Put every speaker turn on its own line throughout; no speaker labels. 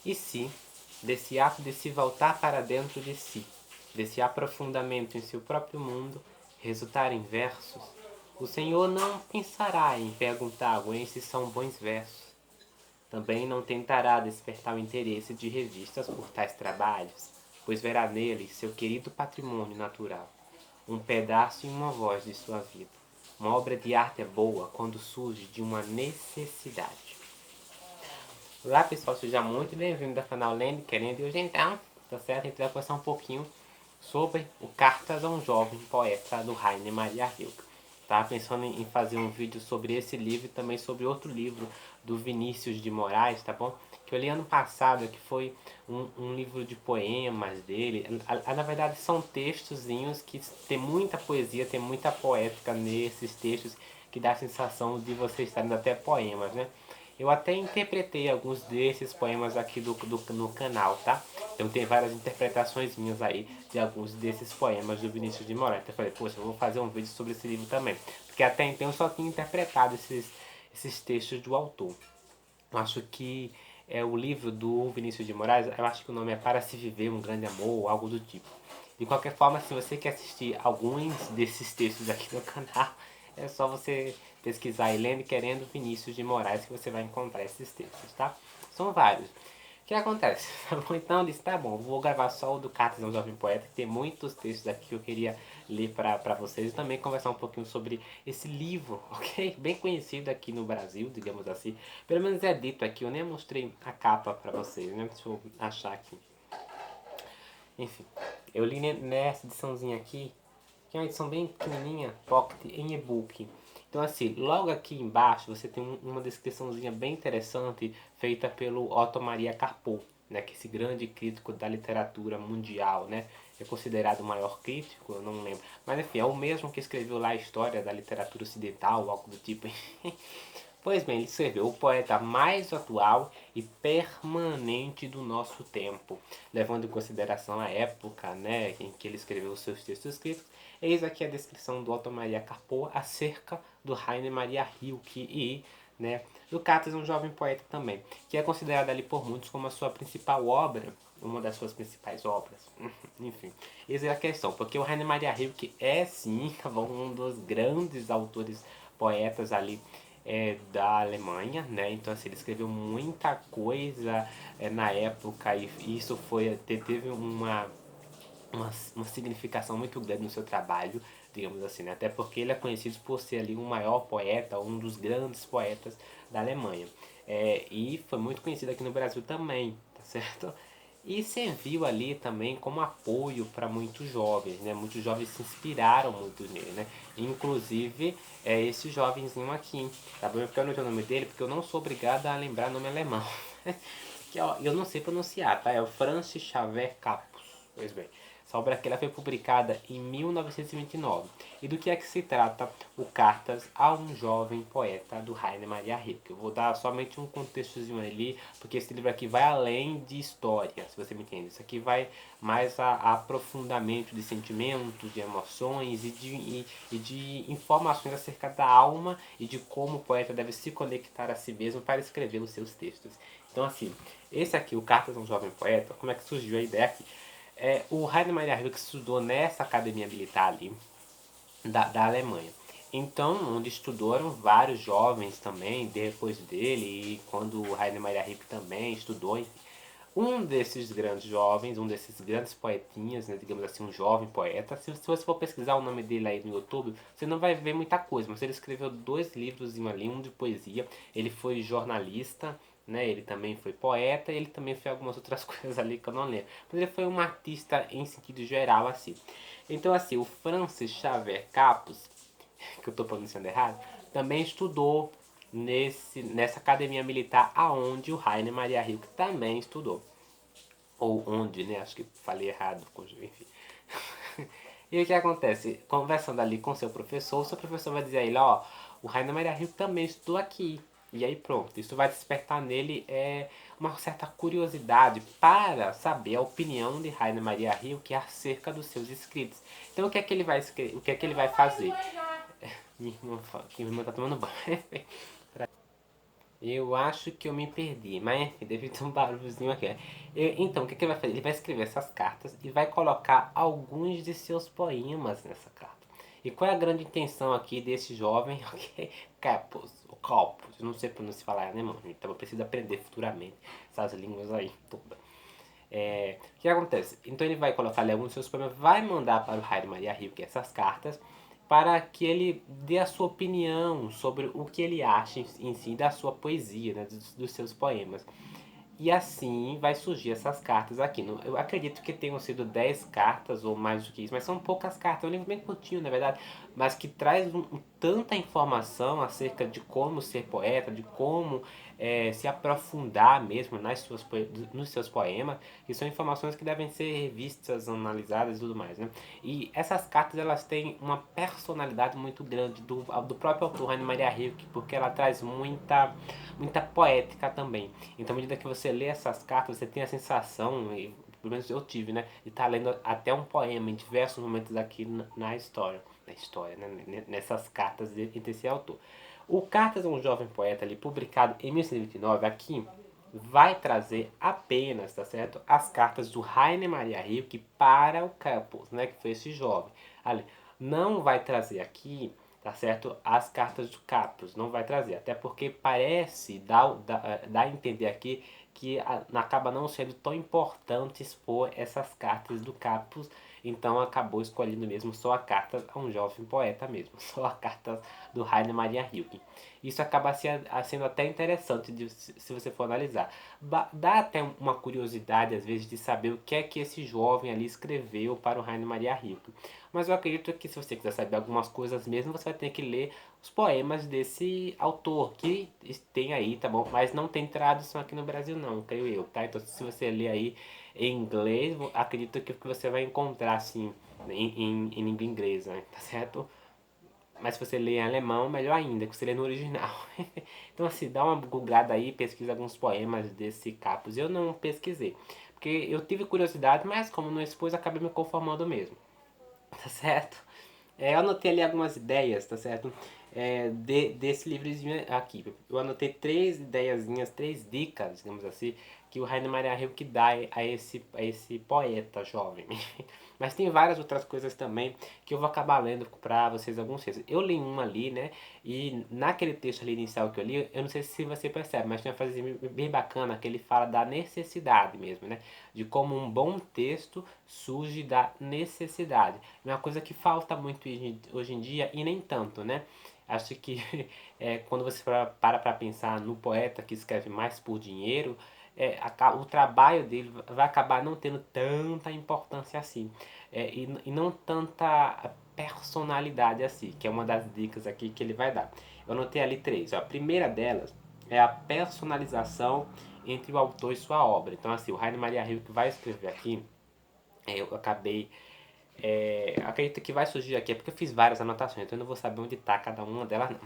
E se, desse ato de se voltar para dentro de si, desse aprofundamento em seu próprio mundo, resultar em versos, o Senhor não pensará em perguntar se são bons versos. Também não tentará despertar o interesse de revistas por tais trabalhos, pois verá neles seu querido patrimônio natural, um pedaço e uma voz de sua vida. Uma obra de arte é boa quando surge de uma necessidade. Olá pessoal, seja muito bem-vindo ao canal Lendo Querendo. E hoje então, tá certo? A gente vai conversar um pouquinho sobre o Cartas a um Jovem Poeta do Rainer Maria Rilke. Estava pensando em fazer um vídeo sobre esse livro e também sobre outro livro do Vinícius de Moraes, tá bom? Que eu li ano passado, que foi um livro de poemas dele. Na verdade são textozinhos que tem muita poesia, tem muita poética nesses textos, que dá a sensação de você estar lendo até poemas, né? Eu até interpretei alguns desses poemas aqui no canal, tá? Então tem várias interpretações minhas aí de alguns desses poemas do Vinícius de Moraes. Então eu falei, poxa, eu vou fazer um vídeo sobre esse livro também. Porque até então eu só tinha interpretado esses textos do autor. Eu acho que é o livro do Vinícius de Moraes, eu acho que o nome é Para se Viver um Grande Amor, ou algo do tipo. De qualquer forma, se você quer assistir alguns desses textos aqui no canal, é só você pesquisar aí, Lendo e Querendo Vinícius de Moraes, que você vai encontrar esses textos, tá? São vários. O que acontece? Então eu disse, tá bom, vou gravar só o do Cartas a um Jovem Poeta, que tem muitos textos aqui que eu queria ler pra vocês e também conversar um pouquinho sobre esse livro, ok? Bem conhecido aqui no Brasil, digamos assim. Pelo menos é dito aqui, eu nem mostrei a capa pra vocês, né? Deixa eu achar aqui. Enfim, eu li nessa ediçãozinha aqui, que é uma edição bem pequenininha, pocket, em e-book. Então assim, logo aqui embaixo você tem uma descriçãozinha bem interessante feita pelo Otto Maria Carpo, né, que é esse grande crítico da literatura mundial, né? É considerado o maior crítico, eu não lembro. Mas enfim, é o mesmo que escreveu lá a história da literatura ocidental, algo do tipo. Pois bem, ele escreveu o poeta mais atual e permanente do nosso tempo, levando em consideração a época, né, em que ele escreveu os seus textos escritos. Eis aqui a descrição do Otto Maria Carpo acerca do Rainer Maria Rilke e, né, do Cartas, um jovem poeta também, que é considerado ali por muitos como a sua principal obra, uma das suas principais obras. Enfim, essa é a questão, porque o Rainer Maria Rilke é sim, tá bom, um dos grandes autores poetas ali da Alemanha, né? Então assim, ele escreveu muita coisa na época e isso teve uma significação muito grande no seu trabalho, digamos assim, né? Até porque ele é conhecido por ser ali um maior poeta, um dos grandes poetas da Alemanha. E foi muito conhecido aqui no Brasil também, tá certo? E serviu ali também como apoio para muitos jovens, né? Muitos jovens se inspiraram muito nele, né? Inclusive, esse jovenzinho aqui, tá bom? Porque eu não tenho o nome dele, porque eu não sou obrigado a lembrar nome alemão. Que ó, eu não sei pronunciar, tá? É o Franz Xaver Capus. Pois bem, essa obra aqui ela foi publicada em 1929. E do que é que se trata o Cartas a um Jovem Poeta do Rainer Maria Rilke? Eu vou dar somente um contextozinho ali, porque esse livro aqui vai além de história, se você me entende. Isso aqui vai mais a aprofundamento de sentimentos, de emoções e de informações acerca da alma e de como o poeta deve se conectar a si mesmo para escrever os seus textos. Então assim, esse aqui, o Cartas a um Jovem Poeta, como é que surgiu a ideia aqui? O Rainer Maria Rilke estudou nessa academia militar ali da Alemanha. Então, onde estudaram vários jovens também, depois dele, e quando o Rainer Maria Rilke também estudou. Um desses grandes jovens, um desses grandes poetinhas, né, digamos assim, um jovem poeta. Se você for pesquisar o nome dele aí no YouTube, você não vai ver muita coisa, mas ele escreveu 2 livros ali, um de poesia. Ele foi jornalista, né? Ele também foi poeta, e ele também fez algumas outras coisas ali que eu não lembro. Mas ele foi um artista em sentido geral, assim. Então, assim, o Francis Xavier Capus, que eu estou pronunciando errado, também estudou nessa academia militar aonde o Rainer Maria Rilke também estudou. Ou onde, né? Acho que falei errado, enfim. E o que acontece? Conversando ali com o seu professor vai dizer a ele, ó, o Rainer Maria Rilke também estudou aqui. E aí pronto, isso vai despertar nele uma certa curiosidade para saber a opinião de Rainer Maria Rilke acerca dos seus escritos. Então o que é que ele vai escrever, o que é que ele vai fazer? Minha irmã tá tomando banho. Eu acho que eu me perdi, mas enfim, deve ter um barulhozinho aqui. Então, o que, que ele vai fazer? Ele vai escrever essas cartas e vai colocar alguns de seus poemas nessa carta. E qual é a grande intenção aqui desse jovem? Ok, Capus, eu não sei pronunciar falar alemão, então eu preciso aprender futuramente essas línguas aí todas. O que acontece? Então ele vai colocar ali alguns dos seus poemas, vai mandar para o Rainer Maria Rilke essas cartas para que ele dê a sua opinião sobre o que ele acha em si da sua poesia, né, dos seus poemas. E assim vai surgir essas cartas aqui. Eu acredito que tenham sido 10 cartas ou mais do que isso, mas são poucas cartas. É um livro bem curtinho, na verdade, mas que traz tanta informação acerca de como ser poeta, de como se aprofundar mesmo nos seus poemas, que são informações que devem ser revistas, analisadas e tudo mais, né? E essas cartas elas têm uma personalidade muito grande do próprio autor, Rainer Maria Rilke, porque ela traz muita poética também. Então, à medida que você lê essas cartas, você tem a sensação, e pelo menos eu tive, né, de estar lendo até um poema em diversos momentos aqui na história, né, nessas cartas entre esse autor. O Cartas a um Jovem Poeta, ali, publicado em 1929, aqui, vai trazer apenas, tá certo, as cartas do Rainer Maria Rilke para o Campos, né, que foi esse jovem. Ali, não vai trazer aqui, tá certo, as cartas do Capus, não vai trazer, até porque parece dar a entender aqui que acaba não sendo tão importante expor essas cartas do Capus, então acabou escolhendo mesmo só a carta a um jovem poeta mesmo, só a carta do Rainer Maria Rilke. Isso acaba sendo até interessante se você for analisar. Dá até uma curiosidade às vezes de saber o que é que esse jovem ali escreveu para o Rainer Maria Rilke. Mas eu acredito que se você quiser saber algumas coisas mesmo, você vai ter que ler os poemas desse autor que tem aí, tá bom? Mas não tem tradução aqui no Brasil não, creio eu, tá? Então se você ler aí em inglês, acredito que você vai encontrar assim em língua inglesa, né? Tá certo? Mas se você lê em alemão, melhor ainda, que você lê no original. Então assim, dá uma googlada aí, pesquisa alguns poemas desse Capus. Eu não pesquisei, porque eu tive curiosidade, mas como não expus, acabei me conformando mesmo. Tá certo? Eu anotei ali algumas ideias, tá certo? Desse livrozinho aqui. Eu anotei três ideiazinhas, três dicas, digamos assim, que o Rainer Maria Rilke dá a esse poeta jovem. Mas tem várias outras coisas também que eu vou acabar lendo para vocês alguns textos. Eu li uma ali, né? E naquele texto ali inicial que eu li, eu não sei se você percebe, mas tem uma frase bem bacana que ele fala da necessidade mesmo, né? De como um bom texto surge da necessidade. É uma coisa que falta muito hoje em dia e nem tanto, né? Acho que quando você para pensar no poeta que escreve mais por dinheiro, o trabalho dele vai acabar não tendo tanta importância assim. E não tanta personalidade assim, que é uma das dicas aqui que ele vai dar. Eu anotei ali três. Ó. A primeira delas é a personalização entre o autor e sua obra. Então, assim, o Rainer Maria Rilke vai escrever aqui, eu acabei acredito que vai surgir aqui, é porque eu fiz várias anotações, então eu não vou saber onde está cada uma delas, não.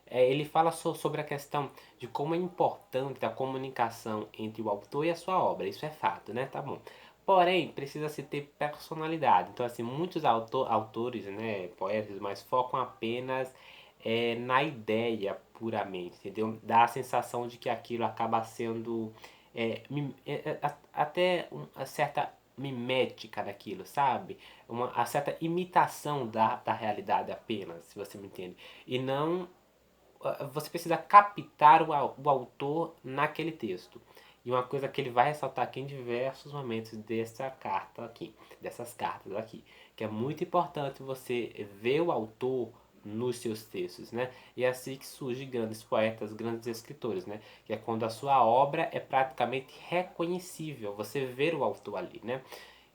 Ele fala sobre a questão de como é importante a comunicação entre o autor e a sua obra, isso é fato, né? Tá bom. Porém, precisa se ter personalidade. Então, assim, muitos autores, né, poetas, mas focam apenas na ideia puramente, entendeu? Dá a sensação de que aquilo acaba sendo até uma certa mimética daquilo, sabe? A certa imitação da realidade apenas, se você me entende. E não você precisa captar o autor naquele texto. E uma coisa que ele vai ressaltar aqui em diversos momentos dessas cartas aqui, que é muito importante você ver o autor nos seus textos, né? E é assim que surgem grandes poetas, grandes escritores, né? Que é quando a sua obra é praticamente reconhecível, você vê o autor ali, né?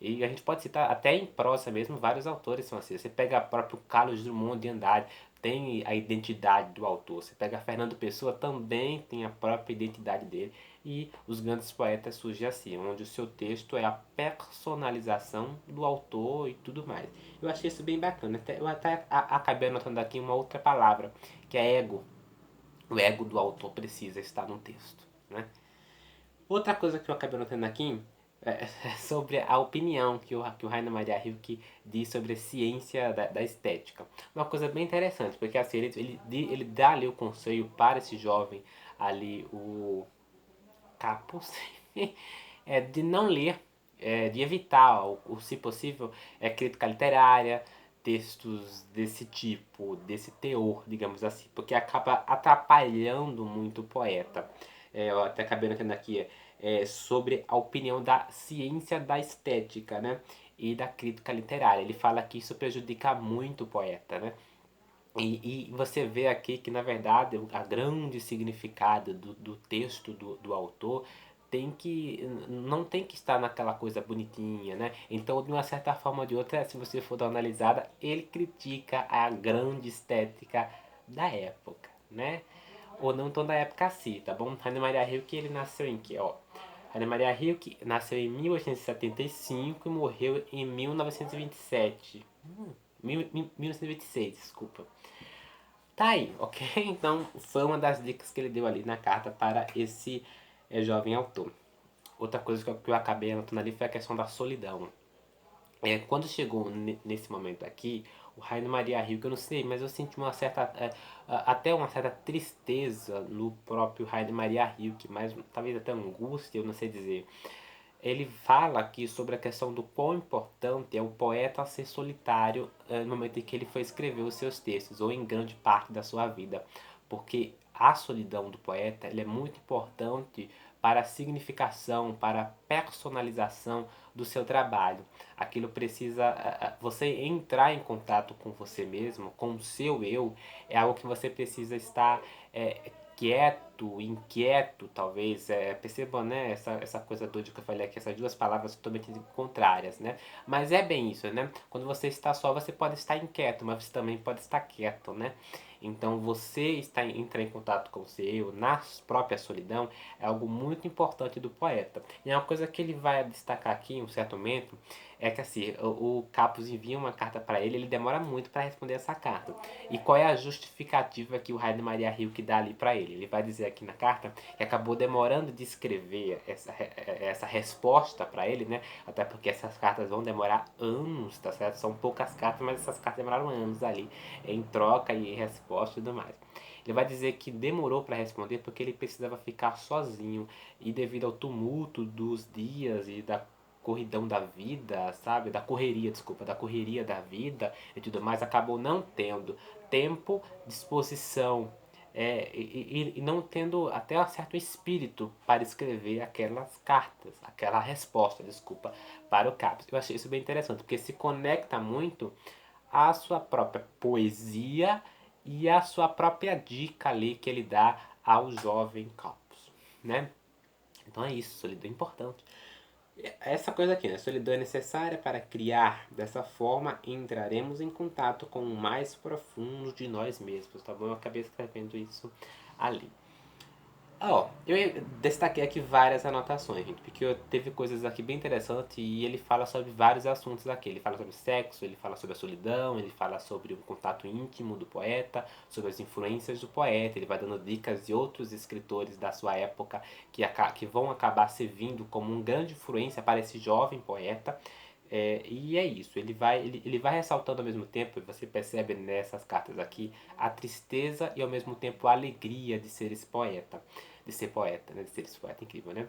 E a gente pode citar até em prosa mesmo, vários autores são assim. Você pega o próprio Carlos Drummond de Andrade, tem a identidade do autor. Você pega Fernando Pessoa, também tem a própria identidade dele. E os grandes poetas surgem assim, onde o seu texto é a personalização do autor e tudo mais. Eu achei isso bem bacana. Eu até acabei anotando aqui uma outra palavra, que é ego. O ego do autor precisa estar no texto, né? Outra coisa que eu acabei notando aqui é sobre a opinião que o Rainer Maria Rilke diz sobre a ciência da estética. Uma coisa bem interessante, porque assim, ele dá ali o conselho para esse jovem ali o capuz de não ler, de evitar, se possível, crítica literária, textos desse tipo, desse teor, digamos assim, porque acaba atrapalhando muito o poeta. Eu até acabei notando aqui sobre a opinião da ciência da estética, né? E da crítica literária. Ele fala que isso prejudica muito o poeta, né? E você vê aqui que, na verdade, a grande significado do texto do autor não tem que estar naquela coisa bonitinha, né? Então, de uma certa forma ou de outra, se você for dar uma analisada, ele critica a grande estética da época, né? Ou não tão da época assim, tá bom? Rainer Maria Rilke, ele nasceu em que, ó? Rainer Maria Rilke nasceu em 1875 e morreu em 1927. 1926, desculpa. Tá aí, ok? Então foi uma das dicas que ele deu ali na carta para esse jovem autor. Outra coisa que eu acabei anotando ali foi a questão da solidão. Quando chegou nesse momento aqui, o Rainer Maria Rilke, eu não sei, mas eu senti uma certa, até uma certa tristeza no próprio Rainer Maria Rilke, mas talvez até angústia, eu não sei dizer. Ele fala aqui sobre a questão do quão importante é o poeta ser solitário no momento em que ele foi escrever os seus textos, ou em grande parte da sua vida, porque a solidão do poeta ele é muito importante para a significação, para a personalização do seu trabalho. Aquilo precisa, você entrar em contato com você mesmo, com o seu eu, é algo que você precisa estar quieto, inquieto, talvez. Percebam, né, essa coisa doida que eu falei aqui, essas duas palavras totalmente contrárias, né? Mas é bem isso, né? Quando você está só, você pode estar inquieto, mas você também pode estar quieto, né? Então, entrar em contato com o seu, na própria solidão, é algo muito importante do poeta. E é uma coisa que ele vai destacar aqui em um certo momento, é que assim, o Capus envia uma carta para ele demora muito para responder essa carta. E qual é a justificativa que o Rainer Maria Rilke dá ali para ele? Ele vai dizer aqui na carta que acabou demorando de escrever essa resposta para ele, né? Até porque essas cartas vão demorar anos, tá certo? São poucas cartas, mas essas cartas demoraram anos ali, em troca e resposta e tudo mais. Ele vai dizer que demorou para responder porque ele precisava ficar sozinho e devido ao tumulto dos dias e da corridão da vida, sabe? Da correria, desculpa, da correria da vida e tudo mais, acabou não tendo tempo, disposição e não tendo até um certo espírito para escrever aquelas cartas, aquela resposta, desculpa, para o Capes. Eu achei isso bem interessante, porque se conecta muito à sua própria poesia e à sua própria dica ali que ele dá ao jovem Capes, né? Então é isso, solidão é importante. Essa coisa aqui, né? Solidão é necessária para criar. Dessa forma, entraremos em contato com o mais profundo de nós mesmos, tá bom? Eu acabei escrevendo isso ali. Ó, eu destaquei aqui várias anotações, gente, porque teve coisas aqui bem interessantes e ele fala sobre vários assuntos aqui. Ele fala sobre sexo, ele fala sobre a solidão, ele fala sobre o contato íntimo do poeta, sobre as influências do poeta, ele vai dando dicas de outros escritores da sua época que vão acabar servindo como uma grande influência para esse jovem poeta. E é isso, ele vai ressaltando ao mesmo tempo, e você percebe nessas cartas aqui, a tristeza e ao mesmo tempo a alegria de ser esse poeta, de ser poeta, né? De ser esse poeta incrível, né?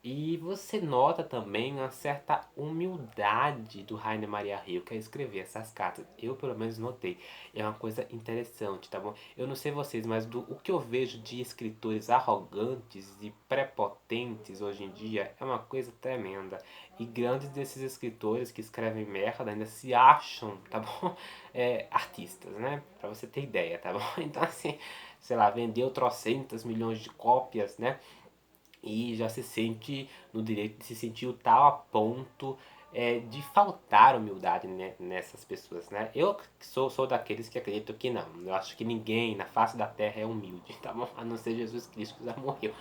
E você nota também uma certa humildade do Rainer Maria Rilke a escrever essas cartas. Eu, pelo menos, notei. É uma coisa interessante, tá bom? Eu não sei vocês, mas o que eu vejo de escritores arrogantes e prepotentes hoje em dia é uma coisa tremenda. E grandes desses escritores que escrevem merda ainda se acham, tá bom? Artistas, né? Pra você ter ideia, tá bom? Então, assim, sei lá, vendeu trocentas milhões de cópias, né? E já se sente no direito de se sentir o tal a ponto de faltar humildade, né, nessas pessoas, né? Eu sou daqueles que acreditam que não. Eu acho que ninguém na face da terra é humilde, tá bom? A não ser Jesus Cristo que já morreu,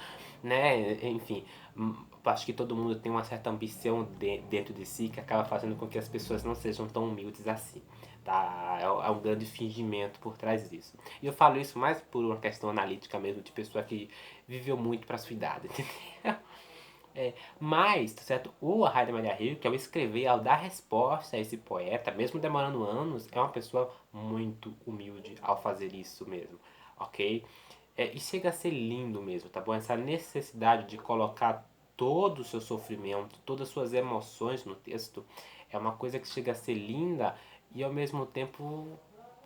né? Enfim, acho que todo mundo tem uma certa ambição dentro de si que acaba fazendo com que as pessoas não sejam tão humildes assim. Tá? É um grande fingimento por trás disso. E eu falo isso mais por uma questão analítica mesmo, de pessoa que viveu muito para sua idade, entendeu? Mas, tá certo? O Rainer Maria Rilke, ao escrever, ao dar resposta a esse poeta, mesmo demorando anos, é uma pessoa muito humilde ao fazer isso mesmo, ok? e chega a ser lindo mesmo, tá bom? Essa necessidade de colocar todo o seu sofrimento, todas as suas emoções no texto, é uma coisa que chega a ser linda e ao mesmo tempo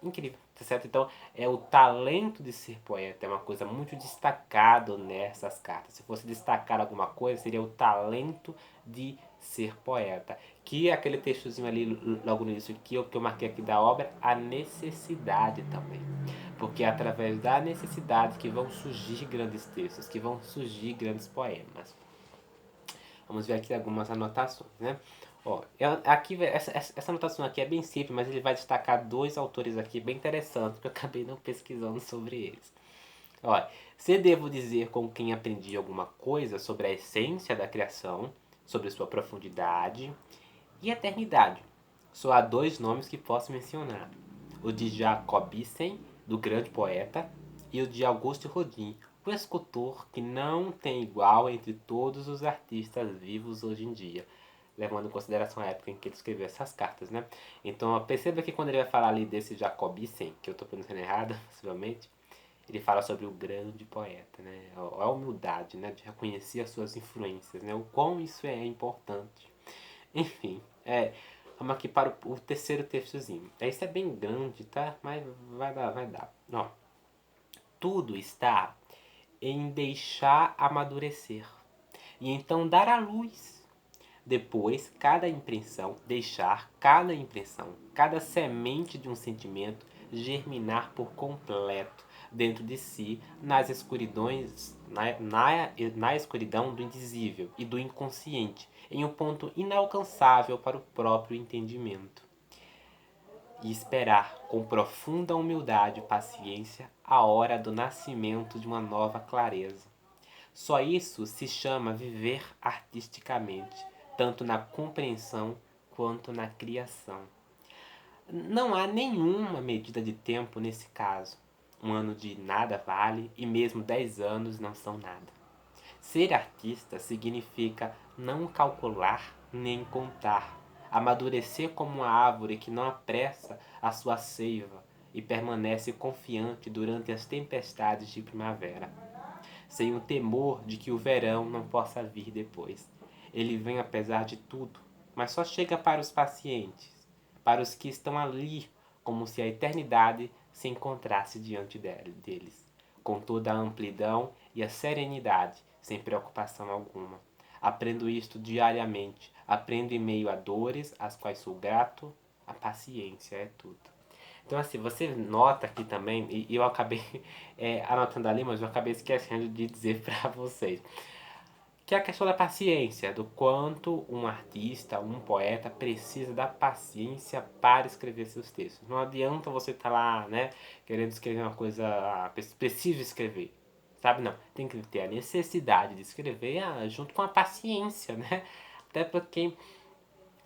incrível, tá certo? Então, é o talento de ser poeta, é uma coisa muito destacado nessas cartas. Se fosse destacar alguma coisa, seria o talento de ser poeta. Que é aquele textozinho ali logo no início que eu marquei aqui da obra, a necessidade também. Porque é através da necessidade que vão surgir grandes textos, que vão surgir grandes poemas. Vamos ver aqui algumas anotações, né? Ó, aqui, essa anotação aqui é bem simples, mas ele vai destacar dois autores aqui bem interessantes, que eu acabei não pesquisando sobre eles. Ó, se devo dizer com quem aprendi alguma coisa sobre a essência da criação, sobre sua profundidade e eternidade, só há dois nomes que posso mencionar. O de Jacob Ibsen, do grande poeta, e o de Auguste Rodin, o escultor que não tem igual entre todos os artistas vivos hoje em dia, levando em consideração a época em que ele escreveu essas cartas, né? Então, perceba que quando ele vai falar ali desse Jacob Ibsen, que eu estou pronunciando errado, possivelmente, ele fala sobre o grande poeta, né? A humildade, né? De reconhecer as suas influências, né? O quão isso é importante. Enfim, vamos aqui para o terceiro textozinho. Esse é bem grande, tá? Mas vai dar, vai dar. Ó, tudo está em deixar amadurecer e então dar à luz. Depois, deixar cada impressão, cada semente de um sentimento germinar por completo dentro de si nas escuridões, na escuridão do indizível e do inconsciente, em um ponto inalcançável para o próprio entendimento. E esperar com profunda humildade e paciência a hora do nascimento de uma nova clareza. Só isso se chama viver artisticamente, tanto na compreensão quanto na criação. Não há nenhuma medida de tempo nesse caso. Um ano de nada vale e mesmo 10 anos não são nada. Ser artista significa não calcular nem contar, amadurecer como uma árvore que não apressa a sua seiva e permanece confiante durante as tempestades de primavera, sem o temor de que o verão não possa vir depois. Ele vem apesar de tudo, mas só chega para os pacientes, para os que estão ali, como se a eternidade se encontrasse diante deles, com toda a amplidão e a serenidade, sem preocupação alguma. Aprendo isto diariamente, aprendo em meio a dores, às quais sou grato, a paciência é tudo. Então, assim, você nota aqui também, e eu acabei anotando ali, mas eu acabei esquecendo de dizer para vocês, que é a questão da paciência, do quanto um artista, um poeta precisa da paciência para escrever seus textos. Não adianta você estar lá, né, querendo escrever uma coisa, preciso escrever, sabe? Não, tem que ter a necessidade de escrever junto com a paciência, né? Até porque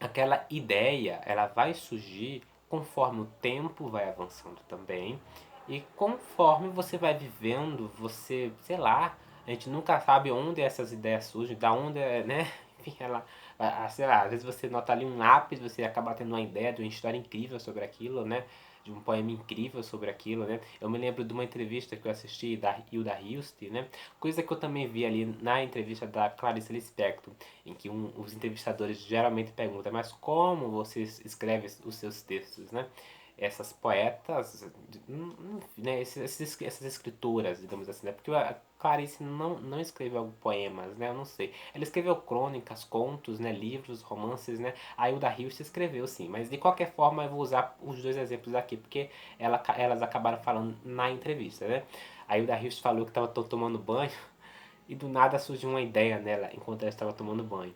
aquela ideia, ela vai surgir conforme o tempo vai avançando também e conforme você vai vivendo, você, sei lá, a gente nunca sabe onde essas ideias surgem, da onde, né? Enfim, ela, sei lá, às vezes você nota ali um lápis, você acaba tendo uma ideia de uma história incrível sobre aquilo, né? De um poema incrível sobre aquilo, né? Eu me lembro de uma entrevista que eu assisti da Hilda Hilst, né? Coisa que eu também vi ali na entrevista da Clarice Lispector, em que os entrevistadores geralmente perguntam, mas como você escreve os seus textos, né? Essas poetas, né? Essas escritoras, digamos assim, né? Porque a Clarice não escreveu poemas, né? Eu não sei. Ela escreveu crônicas, contos, né? Livros, romances, né? A Hilda Hilst escreveu, sim. Mas de qualquer forma eu vou usar os dois exemplos aqui, porque elas acabaram falando na entrevista, né? A Hilda Hilst falou que estava tomando banho e do nada surgiu uma ideia nela enquanto ela estava tomando banho.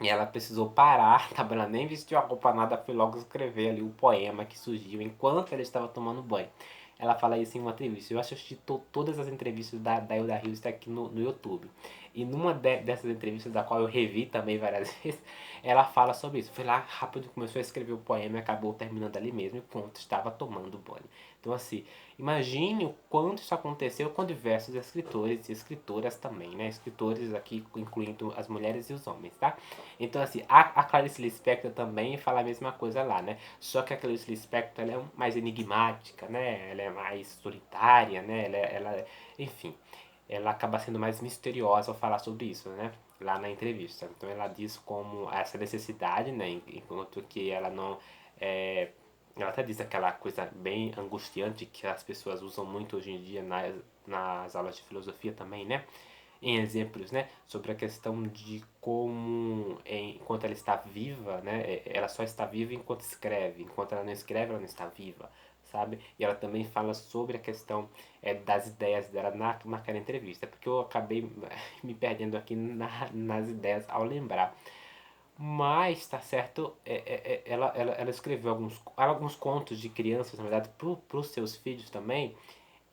E ela precisou parar, tá? Ela nem vestiu a roupa nada, foi logo escrever ali o poema que surgiu enquanto ela estava tomando banho. Ela fala isso em uma entrevista. Eu assisti todas as entrevistas da Hilda Hilst aqui no YouTube. E numa dessas entrevistas, da qual eu revi também várias vezes, ela fala sobre isso. Foi lá rápido, começou a escrever o poema e acabou terminando ali mesmo, enquanto estava tomando banho. Então, assim, imagine o quanto isso aconteceu com diversos escritores e escritoras também, né? Escritores aqui, incluindo as mulheres e os homens, tá? Então, assim, a Clarice Lispector também fala a mesma coisa lá, né? Só que a Clarice Lispector, ela é mais enigmática, né? Ela é mais solitária, né? Enfim, ela acaba sendo mais misteriosa ao falar sobre isso, né? Lá na entrevista. Então, ela diz como essa necessidade, né? Enquanto que ela não... ela até diz aquela coisa bem angustiante que as pessoas usam muito hoje em dia nas aulas de filosofia também, né? Em exemplos, né? Sobre a questão de como, enquanto ela está viva, né? Ela só está viva enquanto escreve. Enquanto ela não escreve, ela não está viva, sabe? E ela também fala sobre a questão das ideias dela naquela entrevista. Porque eu acabei me perdendo aqui nas ideias ao lembrar. Mas, tá certo, ela escreveu alguns contos de crianças, na verdade, para os seus filhos também,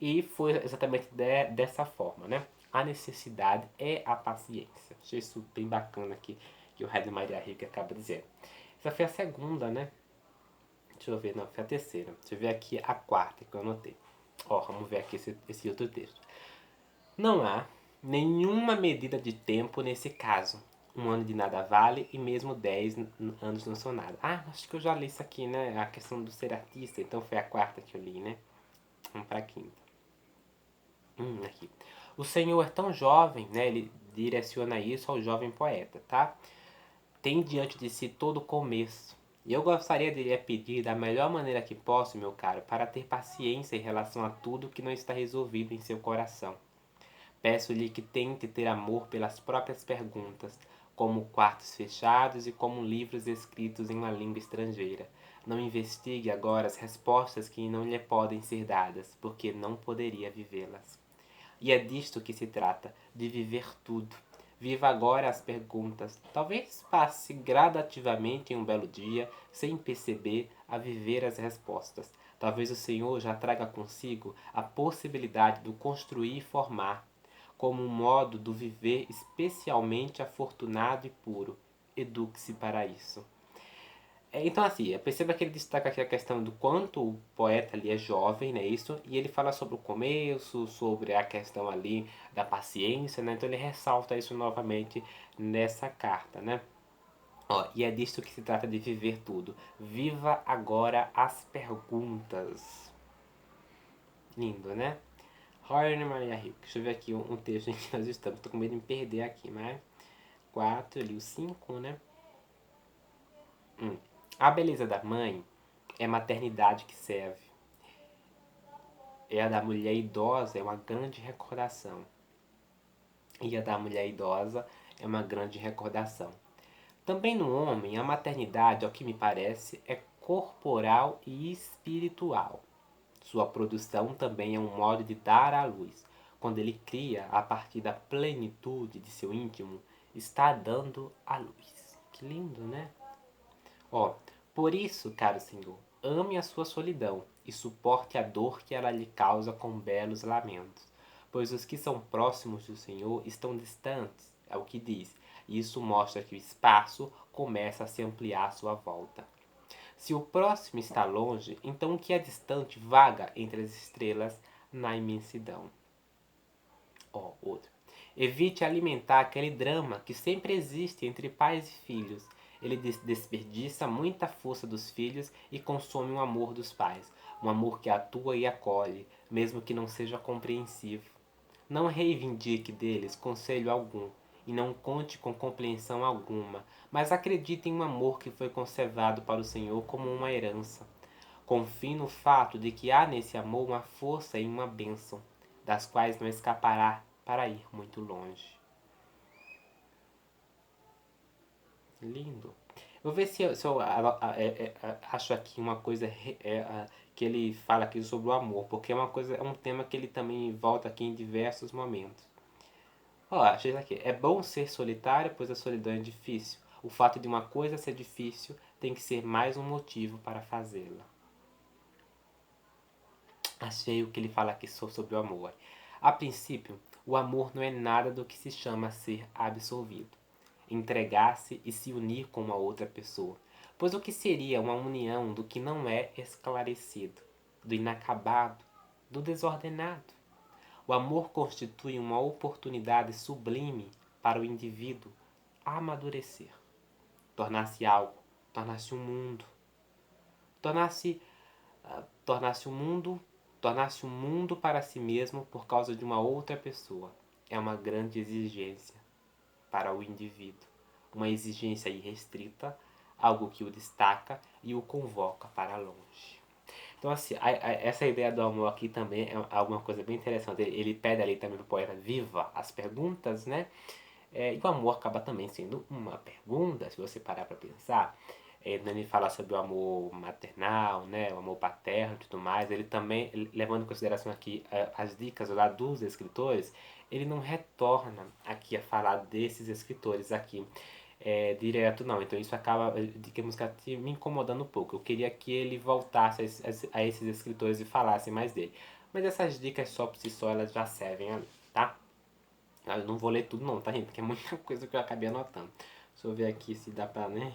e foi exatamente dessa forma, né? A necessidade é a paciência. Achei isso bem bacana aqui, que o Red Maria Rica acaba dizendo. Essa foi a segunda, né? Deixa eu ver, não, foi a terceira. Deixa eu ver aqui a quarta que eu anotei. Ó, vamos ver aqui esse outro texto. Não há nenhuma medida de tempo nesse caso. Um ano de nada vale e mesmo 10 anos não são nada. Ah, acho que eu já li isso aqui, né? A questão do ser artista. Então foi a quarta que eu li, né? Vamos para a quinta. Aqui. O Senhor é tão jovem, né? Ele direciona isso ao jovem poeta, tá? Tem diante de si todo o começo. E eu gostaria de lhe pedir da melhor maneira que posso, meu caro, para ter paciência em relação a tudo que não está resolvido em seu coração. Peço-lhe que tente ter amor pelas próprias perguntas, como quartos fechados e como livros escritos em uma língua estrangeira. Não investigue agora as respostas que não lhe podem ser dadas, porque não poderia vivê-las. E é disto que se trata, de viver tudo. Viva agora as perguntas. Talvez passe gradativamente em um belo dia, sem perceber, a viver as respostas. Talvez o Senhor já traga consigo a possibilidade do construir e formar, como um modo do viver especialmente afortunado e puro. Eduque-se para isso. Então, assim, perceba que ele destaca aqui a questão do quanto o poeta ali é jovem, né, isso, e ele fala sobre o começo, sobre a questão ali da paciência, né, então ele ressalta isso novamente nessa carta, né. Ó, e é disto que se trata de viver tudo. Viva agora as perguntas. Lindo, né? Royal Maria Hill. Deixa eu ver aqui um texto em que nós estamos. Tô com medo de me perder aqui, mas... 4, ali o 5, né? A beleza da mãe é maternidade que serve. E a da mulher idosa é uma grande recordação. E a da mulher idosa é uma grande recordação. Também no homem, a maternidade, ao que me parece, é corporal e espiritual. Sua produção também é um modo de dar à luz. Quando ele cria a partir da plenitude de seu íntimo, está dando à luz. Que lindo, né? Ó, por isso, caro Senhor, ame a sua solidão e suporte a dor que ela lhe causa com belos lamentos. Pois os que são próximos do Senhor estão distantes, é o que diz, e isso mostra que o espaço começa a se ampliar à sua volta. Se o próximo está longe, então o que é distante vaga entre as estrelas na imensidão. Ó, outro. Evite alimentar aquele drama que sempre existe entre pais e filhos. Ele desperdiça muita força dos filhos e consome o amor dos pais. Um amor que atua e acolhe, mesmo que não seja compreensivo. Não reivindique deles conselho algum, e não conte com compreensão alguma, mas acredite em um amor que foi conservado para o Senhor como uma herança. Confie no fato de que há nesse amor uma força e uma bênção, das quais não escapará para ir muito longe. Lindo. Vou ver se eu acho aqui uma coisa que ele fala aqui sobre o amor, porque é um tema que ele também volta aqui em diversos momentos. Ó, achei isso aqui. É bom ser solitário, pois a solidão é difícil. O fato de uma coisa ser difícil tem que ser mais um motivo para fazê-la. Achei o que ele fala aqui sobre o amor. A princípio, o amor não é nada do que se chama ser absolvido. Entregar-se e se unir com uma outra pessoa. Pois o que seria uma união do que não é esclarecido? do inacabado, do desordenado. O amor constitui uma oportunidade sublime para o indivíduo amadurecer, tornar-se algo, tornar-se um mundo, tornar-se um mundo para si mesmo por causa de uma outra pessoa. É uma grande exigência para o indivíduo, uma exigência irrestrita, algo que o destaca e o convoca para longe. Então, assim, essa ideia do amor aqui também é alguma coisa bem interessante. Ele pede ali também pro poeta viva as perguntas, né? E o amor acaba também sendo uma pergunta, se você parar para pensar. Ele fala sobre o amor maternal, né? O amor paterno e tudo mais. Ele também, levando em consideração aqui as dicas lá dos escritores, ele não retorna aqui a falar desses escritores aqui direto, não. Então isso acaba, digamos que me incomodando um pouco. Eu queria que ele voltasse a esses escritores e falasse mais dele. Mas essas dicas só por si só elas já servem ali, tá? Eu não vou ler tudo não, tá, gente? Porque é muita coisa que eu acabei anotando. Deixa eu ver aqui se dá pra, né?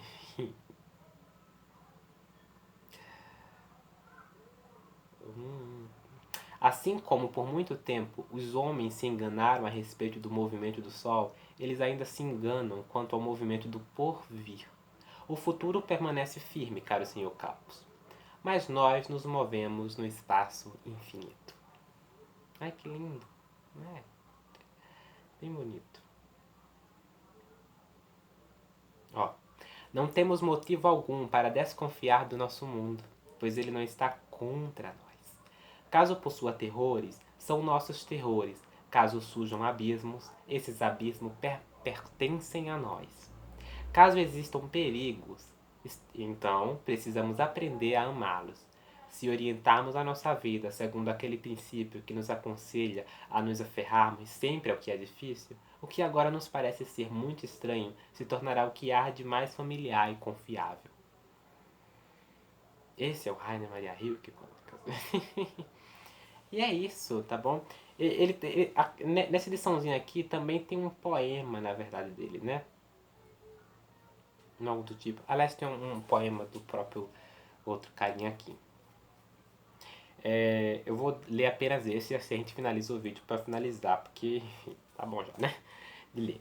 Assim como por muito tempo os homens se enganaram a respeito do movimento do Sol, eles ainda se enganam quanto ao movimento do porvir. O futuro permanece firme, caro Sr. Capus, mas nós nos movemos no espaço infinito. Ai, que lindo, né? Bem bonito. Ó, não temos motivo algum para desconfiar do nosso mundo, pois ele não está contra nós. Caso possua terrores, são nossos terrores. Caso surjam abismos, esses abismos pertencem a nós. Caso existam perigos, então precisamos aprender a amá-los. Se orientarmos a nossa vida segundo aquele princípio que nos aconselha a nos aferrarmos sempre ao que é difícil, o que agora nos parece ser muito estranho se tornará o que há de mais familiar e confiável. Esse é o Rainer Maria Rilke. E é isso, tá bom? Nessa ediçãozinha aqui também tem um poema, na verdade, dele, né? Algo do tipo. Aliás, tem um poema do próprio outro carinha aqui. Eu vou ler apenas esse e assim a gente finaliza o vídeo para finalizar, porque tá bom já, né? De ler.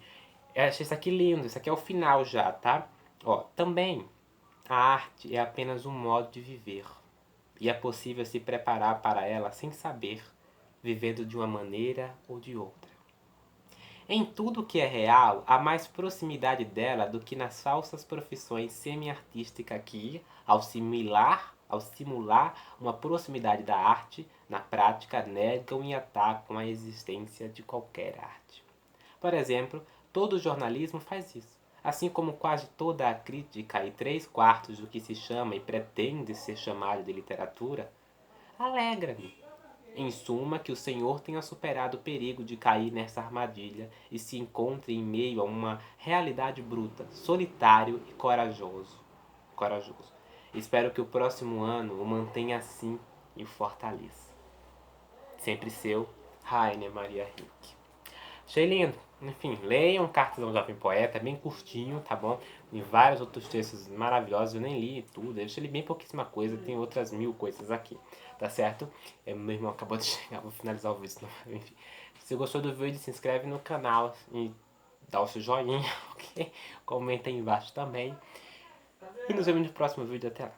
Eu achei isso aqui lindo, isso aqui é o final já, tá? Ó, também a arte é apenas um modo de viver e é possível se preparar para ela sem saber, vivendo de uma maneira ou de outra. Em tudo que é real, há mais proximidade dela do que nas falsas profissões semi-artísticas que, ao simular uma proximidade da arte, na prática negam e atacam a existência de qualquer arte. Por exemplo, todo jornalismo faz isso. Assim como quase toda a crítica e 3/4 do que se chama e pretende ser chamado de literatura, alegra-me em suma, que o Senhor tenha superado o perigo de cair nessa armadilha e se encontre em meio a uma realidade bruta, solitário e corajoso. Espero que o próximo ano o mantenha assim e o fortaleça. Sempre seu, Rainer Maria Rilke. Achei lindo. Enfim, leiam Cartas a um Jovem Poeta, é bem curtinho, tá bom? Tem vários outros textos maravilhosos, eu nem li tudo, eu li bem pouquíssima coisa, tem outras 1000 coisas aqui, tá certo? Meu irmão acabou de chegar, vou finalizar o vídeo, senão, enfim. Se você gostou do vídeo, se inscreve no canal e dá o seu joinha, ok? Comenta aí embaixo também. E nos vemos no próximo vídeo, até lá.